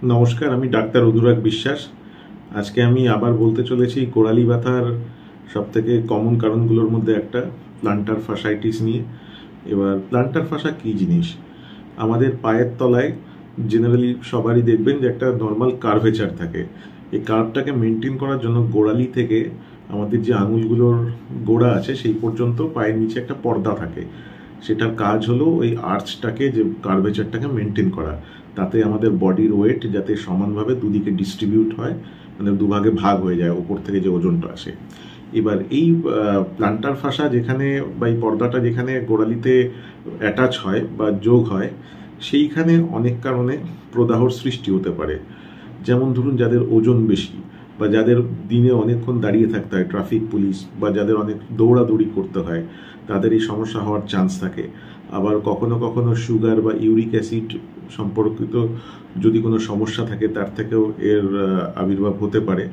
নমস্কার, আমি ডাক্তার অনুরাগ বিশ্বাস। আজকে আমি আবার বলতে চলেছি গোড়ালি ব্যথার সবথেকে কমন কারণগুলোর মধ্যে একটা প্লান্টার ফাসাইটিস নিয়ে। এবার প্লান্টার ফাসা কী জিনিস? আমাদের পায়ের তলায় জেনারেলি সবারই দেখবেন যে একটা নর্মাল কার্ভেচার থাকে। এই কার্ভটাকে মেনটেন করার জন্য গোড়ালি থেকে আমাদের যে আঙুলগুলোর গোড়া আছে সেই পর্যন্ত পায়ের নিচে একটা পর্দা থাকে। সেটার কাজ হলো ওই আর্চটাকে, যে কার্ভেচারটাকে মেনটেন করা, তাতে আমাদের বডির ওয়েট যাতে সমানভাবে দুদিকে ডিস্ট্রিবিউট হয়, মানে দুভাগে ভাগ হয়ে যায় ওপর থেকে যে ওজনটা আসে। এবার এই প্লান্টার ফাসা যেখানে বা এই পর্দাটা যেখানে গোড়ালিতে অ্যাটাচ হয় বা যোগ হয়, সেইখানে অনেক কারণে প্রদাহর সৃষ্টি হতে পারে। যেমন ধরুন, যাদের ওজন বেশি বা যাদের দিনে অনেকক্ষণ দাঁড়িয়ে থাকতে হয়, ট্রাফিক পুলিশ, বা যাদের অনেক দৌড়াদৌড়ি করতে হয়, তাদের এই সমস্যা হওয়ার চান্স থাকে। আবার কখনো কখনো সুগার বা ইউরিক অ্যাসিড সম্পর্কিত যদি কোনো সমস্যা থাকে, তার থেকেও এর আবির্ভাব হতে পারে।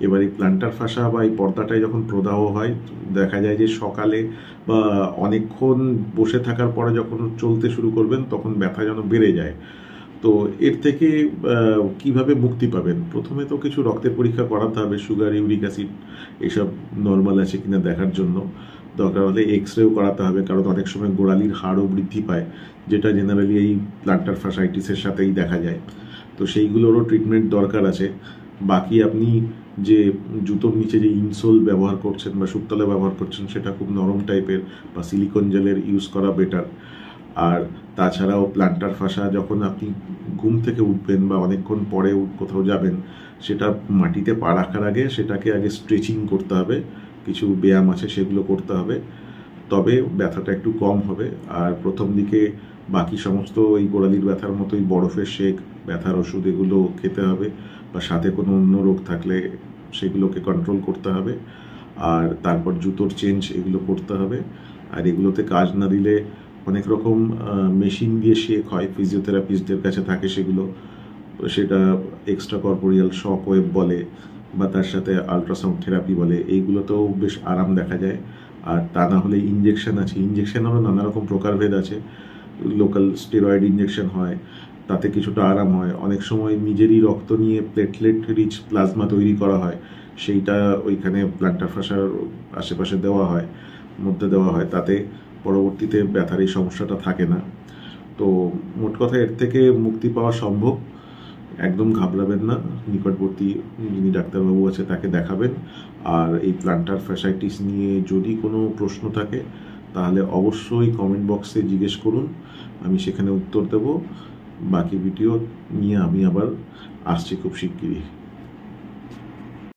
এবার এই প্লান্টার ফাসা বা এই পর্দাটায় যখন প্রদাহ হয়, দেখা যায় যে সকালে বা অনেকক্ষণ বসে থাকার পরে যখন চলতে শুরু করবেন, তখন ব্যথা যেন বেড়ে যায়। তো এর থেকে কিভাবে মুক্তি পাবেন? প্রথমে তো কিছু রক্তের পরীক্ষা করাতে হবে, সুগার, ইউরিক অ্যাসিড এসব নর্মাল আছে কিনা দেখার জন্য। দরকার হলে এক্স রেও করাতে হবে, কারণ অনেক সময় গোড়ালির হাড়ও বৃদ্ধি পায়, যেটা জেনারেলি এই প্লান্টার ফাসাইটিসের সাথেই দেখা যায়। তো সেইগুলোরও ট্রিটমেন্ট দরকার আছে। বাকি আপনি যে জুতোর নিচে যে ইনসোল ব্যবহার করছেন বা শুকতলা ব্যবহার করছেন, সেটা খুব নরম টাইপের বা সিলিকন জেলের ইউজ করা বেটার। আর তাছাড়াও প্লান্টার ফাসা যখন আপনি ঘুম থেকে উঠবেন বা অনেকক্ষণ পরে কোথাও যাবেন, সেটা মাটিতে পা রাখার আগে সেটাকে আগে স্ট্রেচিং করতে হবে। কিছু ব্যায়াম আছে, সেগুলো করতে হবে, তবে ব্যথাটা একটু কম হবে। আর প্রথম দিকে বাকি সমস্ত এই গোড়ালির ব্যথার মতোই বরফের শেক, ব্যথার ওষুধ, এগুলো খেতে হবে, বা সাথে কোনো অন্য রোগ থাকলে সেগুলোকে কন্ট্রোল করতে হবে। আর তারপর জুতোর চেঞ্জ এগুলো করতে হবে। আর এগুলোতে কাজ না দিলে অনেক রকম মেশিন দিয়ে শেক হয়, ফিজিওথেরাপিস্টদের কাছে থাকে সেগুলো। সেটা এক্সট্রা কর্পোরিয়াল শক ওয়েভ বলে, বা তার সাথে আলট্রাসাউন্ড থেরাপি বলে, এইগুলোতেও বেশ আরাম দেখা যায়। আর তা না হলে ইঞ্জেকশন আছে, ইঞ্জেকশনেরও নানা রকম প্রকারভেদ আছে। লোকাল স্টেরয়েড ইঞ্জেকশন হয়, তাতে কিছুটা আরাম হয়। অনেক সময় নিজেরই রক্ত নিয়ে প্লেটলেট রিচ প্লাজমা তৈরি করা হয়, সেইটা ওইখানে প্লান্টার ফাসার আশেপাশে দেওয়া হয়, মধ্যে দেওয়া হয়, তাতে পরবর্তীতে ব্যথার এই সমস্যাটা থাকে না। তো মোট কথা, এর থেকে মুক্তি পাওয়া সম্ভব। একদম ঘাবড়াবেন না, নিকটবর্তী যিনি ডাক্তারবাবু আছে তাকে দেখাবেন। আর এই প্লান্টার ফ্যাসাইটিস নিয়ে যদি কোনো প্রশ্ন থাকে, তাহলে অবশ্যই কমেন্ট বক্সে জিজ্ঞেস করুন, আমি সেখানে উত্তর দেব। বাকি ভিডিও নিয়ে আমি আবার আসছি খুব শিগগিরই।